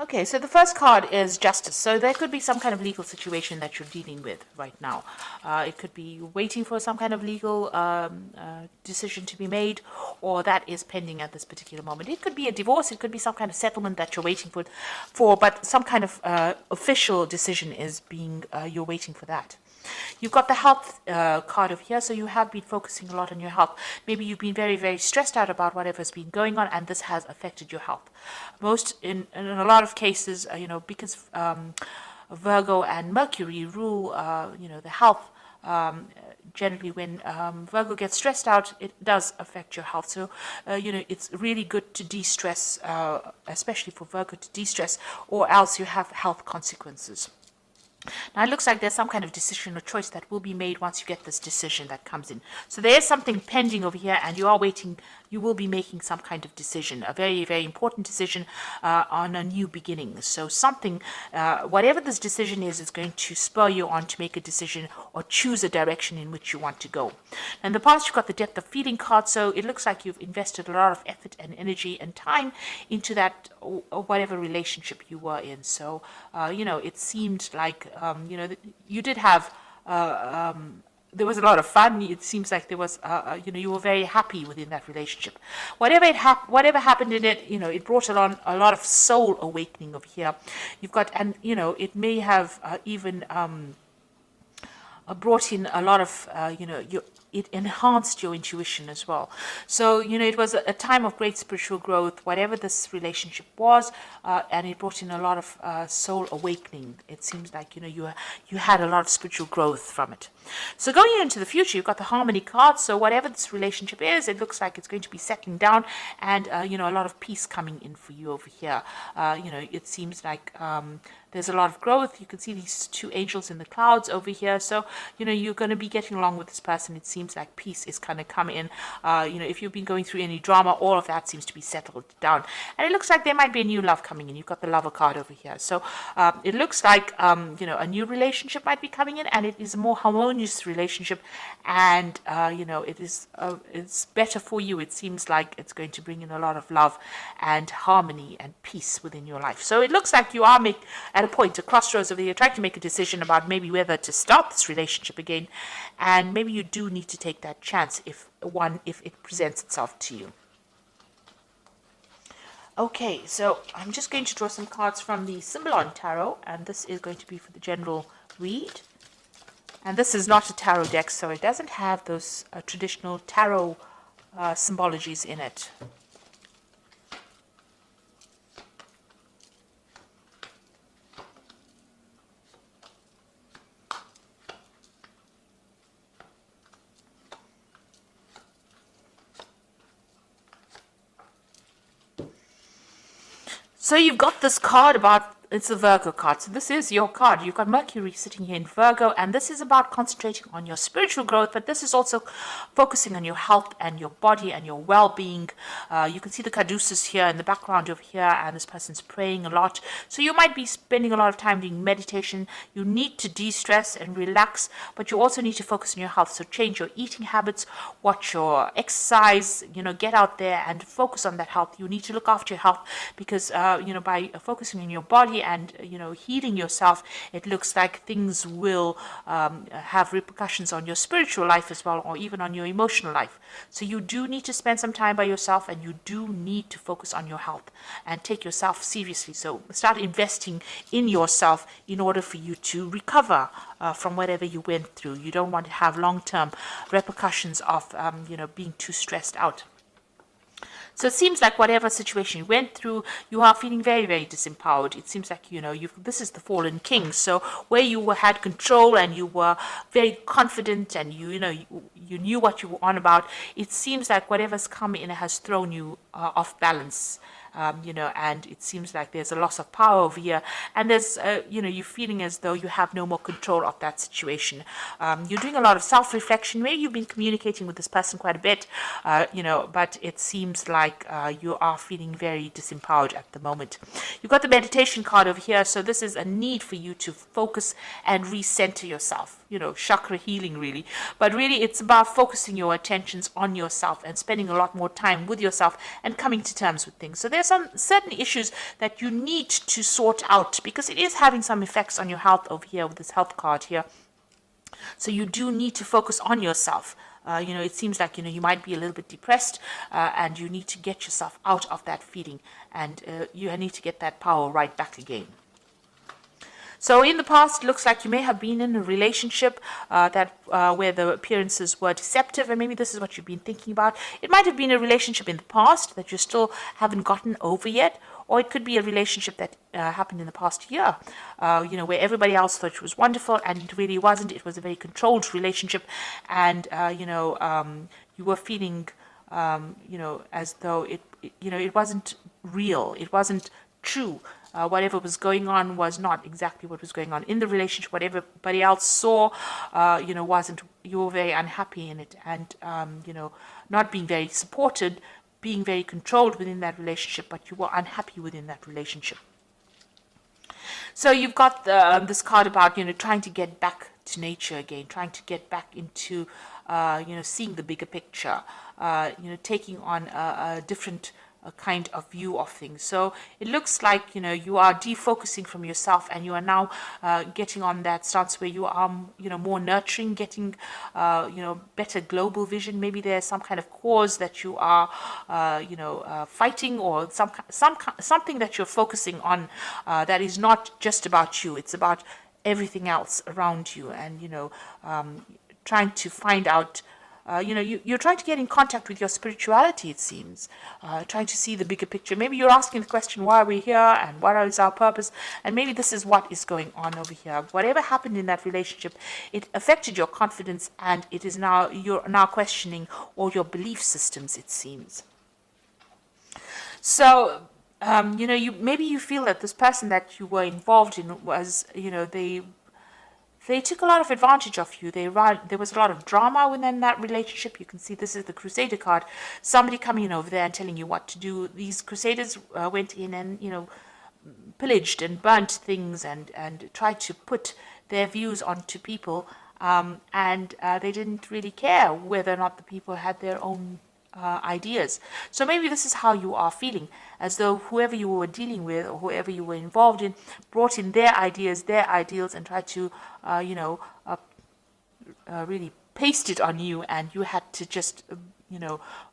Okay, so the first card is justice. So there could be some kind of legal situation that you're dealing with right now. It could be waiting for some kind of legal decision to be made, or that is pending at this particular moment. It could be a divorce. It could be some kind of settlement that you're waiting for, but some kind of official decision is being, you're waiting for that. You've got the health card over here, so you have been focusing a lot on your health. Maybe you've been very, very stressed out about whatever's been going on, and this has affected your health. In a lot of cases, because Virgo and Mercury rule, the health. Generally, when Virgo gets stressed out, it does affect your health. So, it's really good to de-stress, especially for Virgo to de-stress, or else you have health consequences. Now, it looks like there's some kind of decision or choice that will be made once you get this decision that comes in. So there is something pending over here, and you are waiting. You will be making some kind of decision, a very, very important decision on a new beginning. So something, whatever this decision is going to spur you on to make a decision or choose a direction in which you want to go. In the past, you've got the depth of feeling card, so it looks like you've invested a lot of effort and energy and time into that, or whatever relationship you were in. So, it seemed like, you did have, there was a lot of fun. It seems like there was, you were very happy within that relationship. Whatever happened in it, it brought along a lot of soul awakening over here. You've got, and it may have even brought in a lot of, it enhanced your intuition as well. So, it was a time of great spiritual growth, whatever this relationship was, and it brought in a lot of soul awakening. It seems like, you had a lot of spiritual growth from it. So going into the future, you've got the harmony card. So whatever this relationship is, it looks like it's going to be settling down, and, a lot of peace coming in for you over here. It seems like there's a lot of growth. You can see these two angels in the clouds over here. So, you're going to be getting along with this person. It seems like peace is going to come in. If you've been going through any drama, all of that seems to be settled down. And it looks like there might be a new love coming in. You've got the lover card over here. So, it looks like, a new relationship might be coming in, and it is a more harmonious relationship. And, it's better for you. It seems like it's going to bring in a lot of love and harmony and peace within your life. So it looks like you are at a point, a crossroads over here, trying to make a decision about maybe whether to start this relationship again, and maybe you do need to take that chance if it presents itself to you. Okay, so I'm just going to draw some cards from the Symbolon Tarot, and this is going to be for the general read. And this is not a tarot deck, so it doesn't have those traditional tarot symbologies in it. So you've got this card about, it's a Virgo card. So this is your card. You've got Mercury sitting here in Virgo, and this is about concentrating on your spiritual growth, but this is also focusing on your health and your body and your well-being. You can see the caduceus here in the background over here, and this person's praying a lot. So you might be spending a lot of time doing meditation. You need to de-stress and relax, but you also need to focus on your health. So change your eating habits, watch your exercise, get out there and focus on that health. You need to look after your health because, by focusing on your body and healing yourself, it looks like things will have repercussions on your spiritual life as well, or even on your emotional life. So you do need to spend some time by yourself, and you do need to focus on your health and take yourself seriously. So start investing in yourself in order for you to recover from whatever you went through. You don't want to have long-term repercussions of being too stressed out. So it seems like whatever situation you went through, you are feeling very, very disempowered. It seems like, this is the fallen king. So where you had control and you were very confident and you knew what you were on about, it seems like whatever's come in has thrown you off balance. And it seems like there's a loss of power over here, and there's, you're feeling as though you have no more control of that situation. You're doing a lot of self-reflection. Maybe you've been communicating with this person quite a bit, but it seems like you are feeling very disempowered at the moment. You've got the meditation card over here, so this is a need for you to focus and recenter yourself. Chakra healing really, but really it's about focusing your attentions on yourself and spending a lot more time with yourself and coming to terms with things. So there's there's some certain issues that you need to sort out, because it is having some effects on your health over here with this health card here. So you do need to focus on yourself. It seems like, you might be a little bit depressed, and you need to get yourself out of that feeling, and you need to get that power right back again. So in the past, it looks like you may have been in a relationship where the appearances were deceptive, and maybe this is what you've been thinking about. It might have been a relationship in the past that you still haven't gotten over yet, or it could be a relationship that happened in the past year, where everybody else thought it was wonderful, and it really wasn't. It was a very controlled relationship, and you were feeling, as though it wasn't real. It wasn't true. Whatever was going on was not exactly what was going on in the relationship. What everybody else saw, wasn't. You were very unhappy in it, and not being very supported, being very controlled within that relationship, but you were unhappy within that relationship. So you've got this card about trying to get back to nature again, trying to get back into seeing the bigger picture, taking on a different kind of view of things. So it looks like you are defocusing from yourself, and you are now getting on that stance where you are more nurturing, getting better global vision. Maybe there's some kind of cause that you are fighting, or something that you're focusing on that is not just about you. It's about everything else around you, and trying to find out. You're trying to get in contact with your spirituality, it seems, trying to see the bigger picture. Maybe you're asking the question, why are we here, and what is our purpose? And maybe this is what is going on over here. Whatever happened in that relationship, it affected your confidence, and you're now questioning all your belief systems, it seems. So, maybe you feel that this person that you were involved in was, they took a lot of advantage of you. There was a lot of drama within that relationship. You can see this is the Crusader card. Somebody coming in over there and telling you what to do. These Crusaders went in and, pillaged and burnt things and tried to put their views onto people. And they didn't really care whether or not the people had their own ideas. So maybe this is how you are feeling, as though whoever you were dealing with or whoever you were involved in brought in their ideas, their ideals, and tried to, really paste it on you, and you had to just,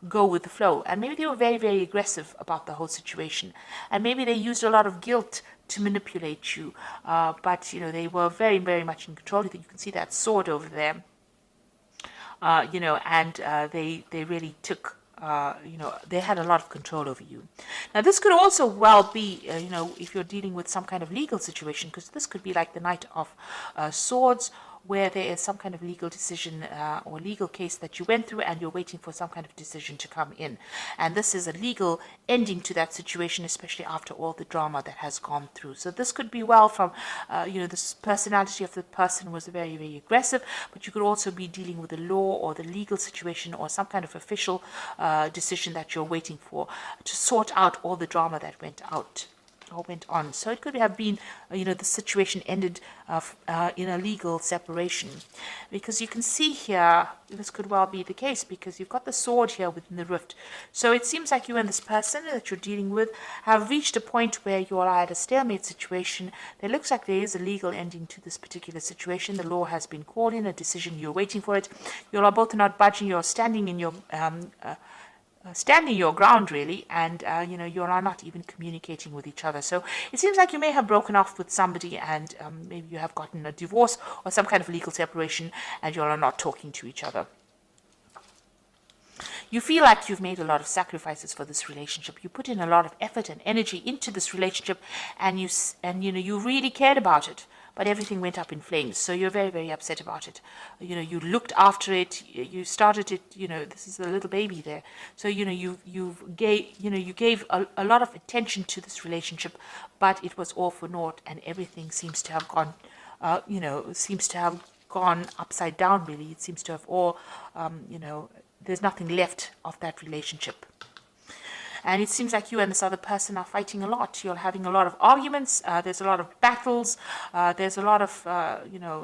go with the flow. And maybe they were very, very aggressive about the whole situation, and maybe they used a lot of guilt to manipulate you, but they were very, very much in control. You can see that sword over there. And they really took, they had a lot of control over you. Now, this could also well be, if you're dealing with some kind of legal situation, because this could be like the Knight of Swords, where there is some kind of legal decision or legal case that you went through, and you're waiting for some kind of decision to come in. And this is a legal ending to that situation, especially after all the drama that has gone through. So this could be well from, this personality of the person was very, very aggressive, but you could also be dealing with the law or the legal situation or some kind of official decision that you're waiting for to sort out all the drama that went on. So it could have been, the situation ended in a legal separation, because you can see here, this could well be the case, because you've got the sword here within the rift. So it seems like you and this person that you're dealing with have reached a point where you are at a stalemate situation. There looks like there is a legal ending to this particular situation. The law has been called in, a decision, you're waiting for it. You are both not budging, you're standing in your standing your ground, really, and you are not even communicating with each other. So it seems like you may have broken off with somebody, and maybe you have gotten a divorce or some kind of legal separation, and you are not talking to each other. You feel like you've made a lot of sacrifices for this relationship. You put in a lot of effort and energy into this relationship, and you really cared about it. But everything went up in flames, so you're very, very upset about it. You looked after it, you started it. This is a little baby there. So you gave a lot of attention to this relationship, but it was all for naught, and everything seems to have gone, upside down. Really, it seems to have all, there's nothing left of that relationship. And it seems like you and this other person are fighting a lot. You're having a lot of arguments. There's a lot of battles. There's a lot of,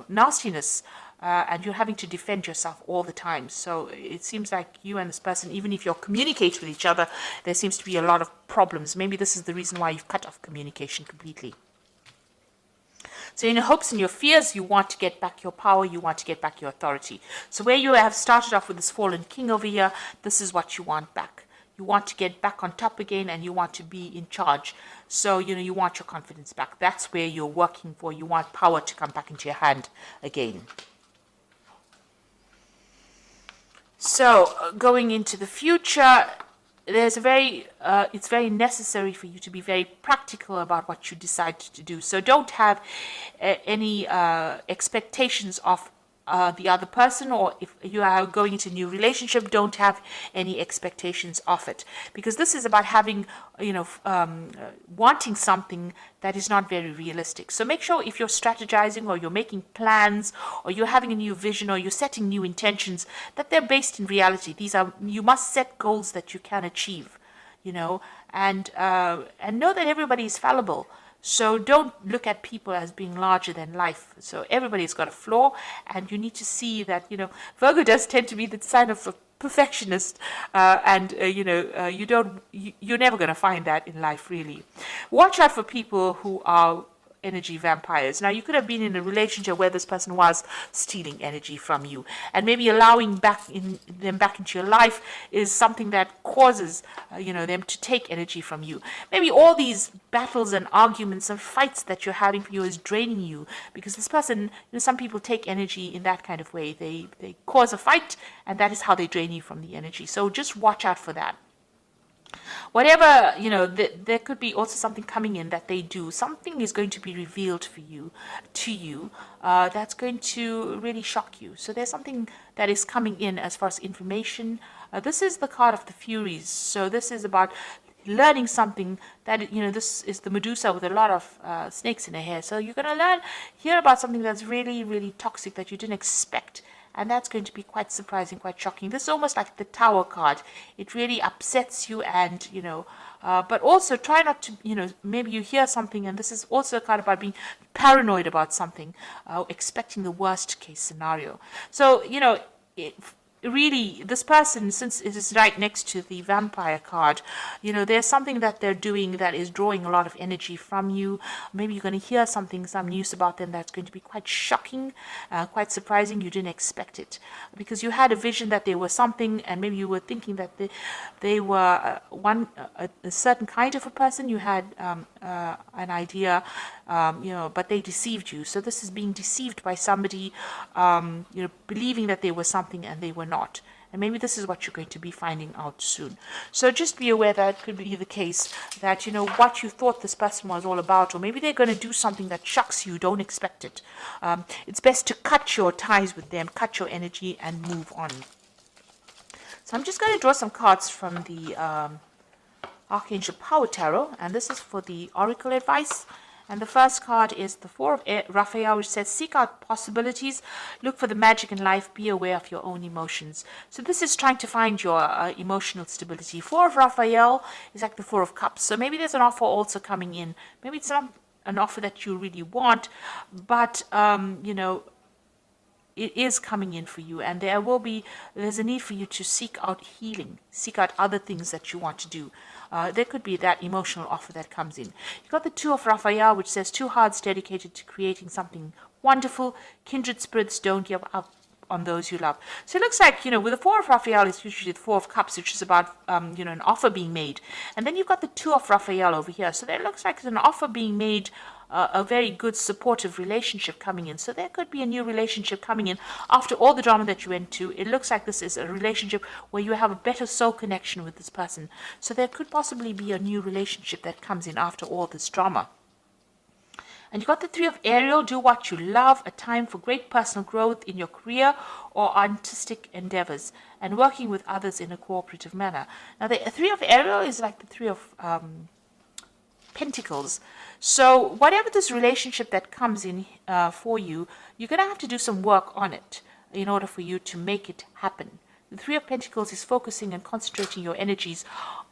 nastiness and you're having to defend yourself all the time. So it seems like you and this person, even if you're communicating with each other, there seems to be a lot of problems. Maybe this is the reason why you've cut off communication completely. So in your hopes and your fears, you want to get back your power, you want to get back your authority. So where you have started off with this fallen king over here, this is what you want back. You want to get back on top again, and you want to be in charge. So, you want your confidence back. That's where you're working for. You want power to come back into your hand again. So, going into the future, it's very necessary for you to be very practical about what you decide to do. So don't have any expectations of the other person, or if you are going into a new relationship, don't have any expectations of it, because this is about having, wanting something that is not very realistic. So make sure if you're strategizing, or you're making plans, or you're having a new vision, or you're setting new intentions, that they're based in reality. You must set goals that you can achieve, and know that everybody is fallible. So don't look at people as being larger than life. So everybody's got a flaw, and you need to see that, Virgo does tend to be the sign of a perfectionist, you're never going to find that in life, really. Watch out for people who are energy vampires. Now, you could have been in a relationship where this person was stealing energy from you, and maybe allowing them back into your life is something that causes them to take energy from you. Maybe all these battles and arguments and fights that you're having for you is draining you, because this person, some people take energy in that kind of way. They cause a fight, and that is how they drain you from the energy. So just watch out for that. Whatever, there could be also something coming in that they do. Something is going to be revealed to you, that's going to really shock you. So there's something that is coming in as far as information. This is the card of the Furies. So this is about learning something that, this is the Medusa with a lot of snakes in her hair. So you're going to hear about something that's really, really toxic that you didn't expect. And that's going to be quite surprising, quite shocking. This is almost like the Tower card. It really upsets you, and, but also try not to, maybe you hear something, and this is also a card about being paranoid about something, expecting the worst case scenario. So, really, this person, since it is right next to the vampire card, there's something that they're doing that is drawing a lot of energy from you. Maybe you're going to hear some news about them that's going to be quite shocking, quite surprising. You didn't expect it, because you had a vision that they were something, and maybe you were thinking that they were a certain kind of a person. You had an idea, but they deceived you. So this is being deceived by somebody, believing that they were something and they were not. And maybe this is what you're going to be finding out soon. So just be aware that it could be the case that, what you thought this person was all about, or maybe they're going to do something that shocks you, don't expect it. It's best to cut your ties with them, cut your energy, and move on. So I'm just going to draw some cards from the Archangel Power Tarot, and this is for the Oracle advice. And the first card is the Four of Raphael, which says, seek out possibilities, look for the magic in life, be aware of your own emotions. So this is trying to find your emotional stability. Four of Raphael is like the Four of Cups. So maybe there's an offer also coming in. Maybe it's not an offer that you really want, but, it is coming in for you, and there's a need for you to seek out healing, seek out other things that you want to do. There could be that emotional offer that comes in. You've got the Two of Raphael, which says, two hearts dedicated to creating something wonderful. Kindred spirits, don't give up on those you love. So it looks like, with the Four of Raphael, it's usually the Four of Cups, which is about, an offer being made. And then you've got the Two of Raphael over here. So there looks like it's an offer being made, a very good supportive relationship coming in. So there could be a new relationship coming in after all the drama that you went to. It looks like this is a relationship where you have a better soul connection with this person. So there could possibly be a new relationship that comes in after all this drama. And you got the Three of Ariel, do what you love, a time for great personal growth in your career or artistic endeavors, and working with others in a cooperative manner. Now the Three of Ariel is like the Three of Pentacles. So whatever this relationship that comes in for you, you're going to have to do some work on it in order for you to make it happen. The Three of Pentacles is focusing and concentrating your energies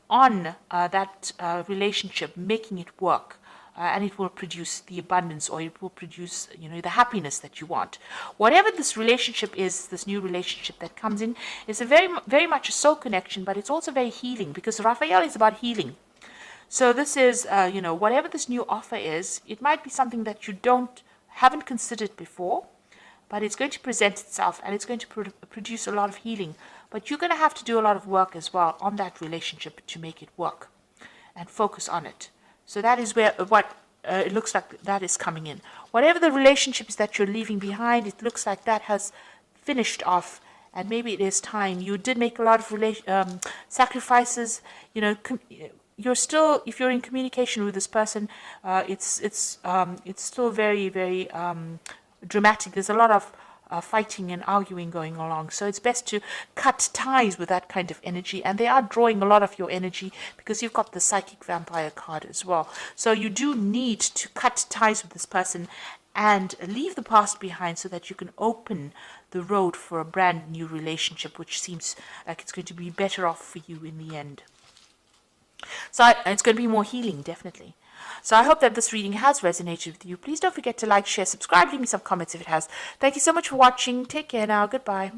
on that relationship, making it work. and it will produce the abundance, or it will produce, the happiness that you want. Whatever this relationship is, this new relationship that comes in, is a very much a soul connection, but it's also very healing, because Raphael is about healing. So this is, whatever this new offer is, it might be something that you haven't considered before, but it's going to present itself, and it's going to produce a lot of healing. But you're going to have to do a lot of work as well on that relationship to make it work, and focus on it. So that is what it looks like that is coming in. Whatever the relationships that you're leaving behind, it looks like that has finished off, and maybe it is time. You did make a lot of sacrifices. You're still, if you're in communication with this person, it's still very, very dramatic. There's a lot of fighting and arguing going along. So it's best to cut ties with that kind of energy. And they are drawing a lot of your energy, because you've got the psychic vampire card as well. So you do need to cut ties with this person and leave the past behind, so that you can open the road for a brand new relationship, which seems like it's going to be better off for you in the end. So it's going to be more healing, definitely. So I hope that this reading has resonated with you. Please don't forget to like, share, subscribe, leave me some comments if it has. Thank you so much for watching. Take care now. Goodbye.